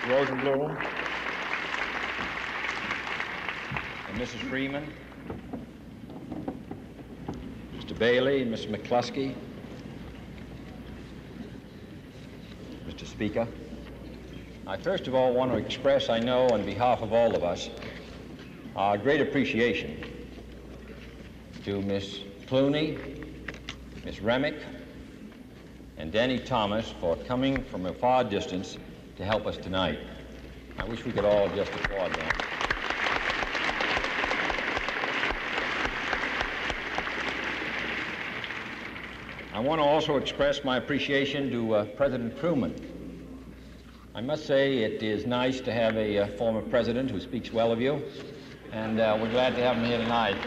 Rosenbloom, and Mrs. Freeman, Mr. Bailey and Mr. McCloskey, Mr. Speaker, I first of all want to express, I know on behalf of all of us, our great appreciation to Miss Clooney, Miss Remick, and Danny Thomas for coming from a far distance to help us tonight. I wish we could all just applaud them. I want to also express my appreciation to President Truman. I must say it is nice to have a former president who speaks well of you, and we're glad to have him here tonight.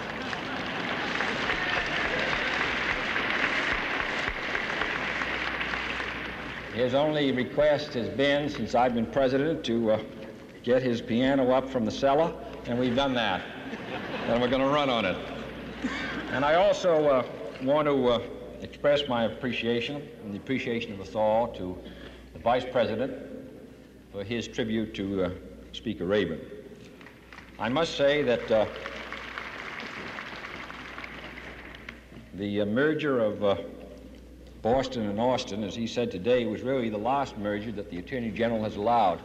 His only request has been, since I've been president, to get his piano up from the cellar, and we've done that. And we're going to run on it. And I also want to express my appreciation and the appreciation of us all to the Vice President for his tribute to Speaker Rabin. I must say that the merger of Boston and Austin, as he said today, was really the last merger that the Attorney General has allowed,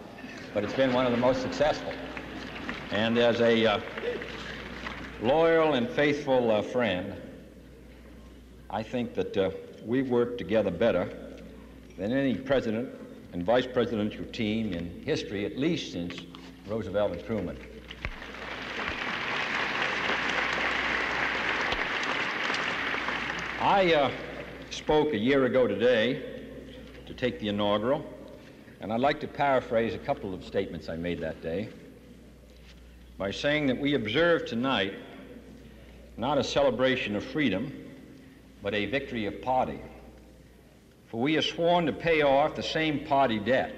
but it's been one of the most successful. And as a loyal and faithful friend, I think that we've worked together better than any president and vice presidential team in history, at least since Roosevelt and Truman. I spoke a year ago today to take the inaugural, and I'd like to paraphrase a couple of statements I made that day by saying that we observe tonight not a celebration of freedom, but a victory of party. For we are sworn to pay off the same party debt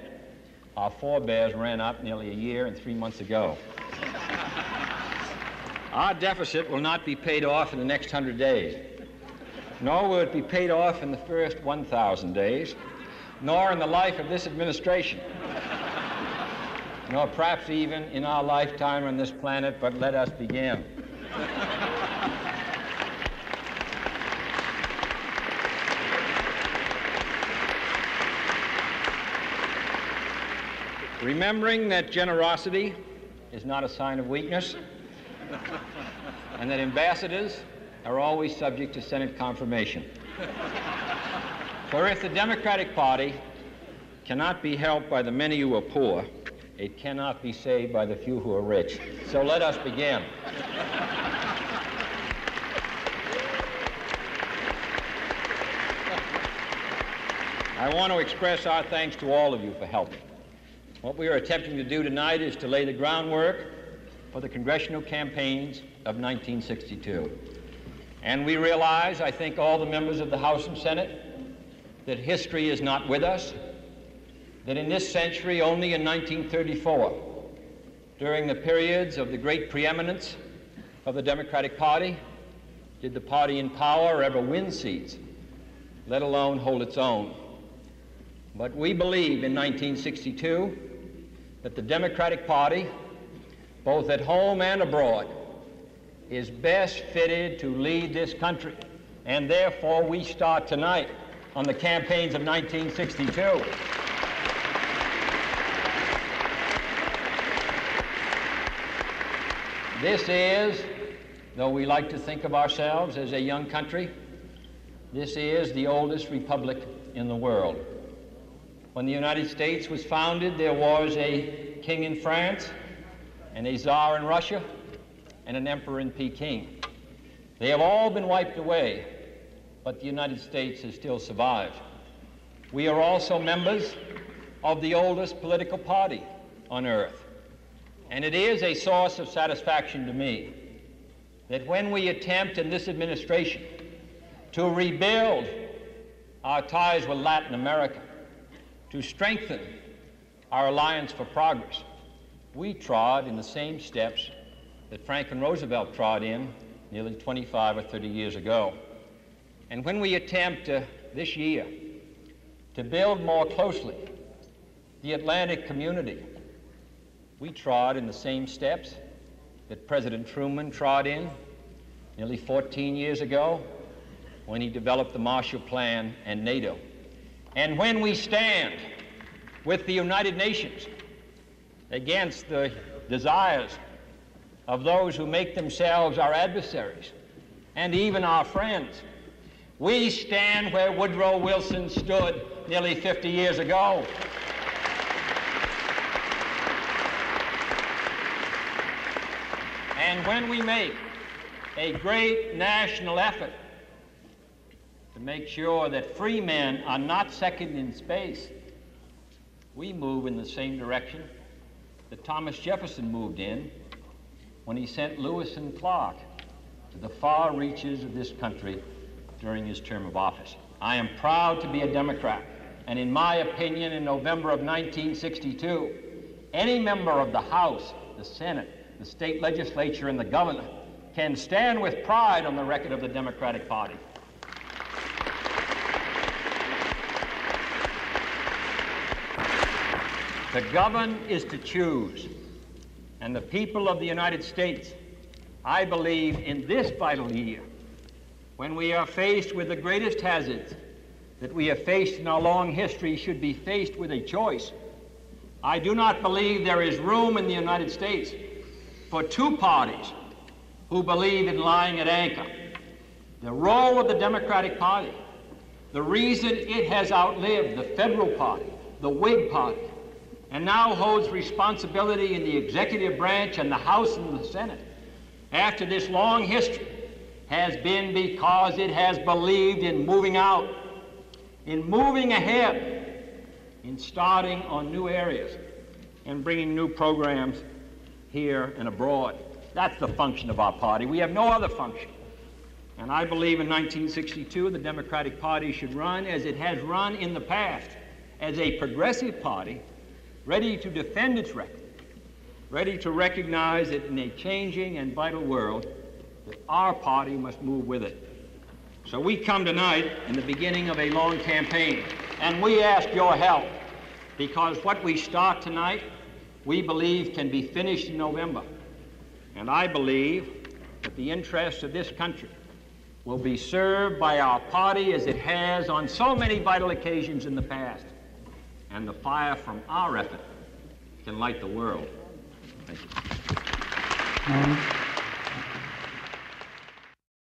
our forebears ran up nearly a year and 3 months ago. Our deficit will not be paid off in the next 100 days. Nor will it be paid off in the first 1,000 days, nor in the life of this administration, nor perhaps even in our lifetime on this planet, but let us begin. Remembering that generosity is not a sign of weakness, and that ambassadors are always subject to Senate confirmation. For if the Democratic Party cannot be helped by the many who are poor, it cannot be saved by the few who are rich. So let us begin. I want to express our thanks to all of you for helping. What we are attempting to do tonight is to lay the groundwork for the congressional campaigns of 1962. And we realize, I think all the members of the House and Senate, that history is not with us, that in this century, only in 1934, during the periods of the great preeminence of the Democratic Party, did the party in power ever win seats, let alone hold its own. But we believe in 1962 that the Democratic Party, both at home and abroad, is best fitted to lead this country, and therefore we start tonight on the campaigns of 1962. This is, though we like to think of ourselves as a young country, this is the oldest republic in the world. When the United States was founded, there was a king in France and a czar in Russia and an emperor in Peking. They have all been wiped away, but the United States has still survived. We are also members of the oldest political party on earth. And it is a source of satisfaction to me that when we attempt in this administration to rebuild our ties with Latin America, to strengthen our alliance for progress, we trod in the same steps that Franklin Roosevelt trod in nearly 25 or 30 years ago. And when we attempt this year to build more closely the Atlantic community We trod in the same steps that President Truman trod in nearly 14 years ago when he developed the Marshall Plan and NATO. And when we stand with the United Nations against the desires of those who make themselves our adversaries and even our friends, we stand where Woodrow Wilson stood nearly 50 years ago. And when we make a great national effort to make sure that free men are not second in space, we move in the same direction that Thomas Jefferson moved in when he sent Lewis and Clark to the far reaches of this country during his term of office. I am proud to be a Democrat, and in my opinion, in November of 1962, any member of the House, the Senate, the state legislature, and the governor can stand with pride on the record of the Democratic Party. To govern is to choose, and the people of the United States, I believe, in this vital year, when we are faced with the greatest hazards that we have faced in our long history, should be faced with a choice. I do not believe there is room in the United States for two parties who believe in lying at anchor. The role of the Democratic Party, the reason it has outlived the Federal Party, the Whig Party, and now holds responsibility in the executive branch and the House and the Senate after this long history, has been because it has believed in moving out, in moving ahead, in starting on new areas and bringing new programs here and abroad. That's the function of our party. We have no other function. And I believe in 1962 the Democratic Party should run as it has run in the past, as a progressive party, ready to defend its record, ready to recognize that in a changing and vital world, that our party must move with it. So we come tonight in the beginning of a long campaign, and we ask your help, because what we start tonight, we believe can be finished in November. And I believe that the interests of this country will be served by our party as it has on so many vital occasions in the past. And the fire from our effort can light the world. Thank you.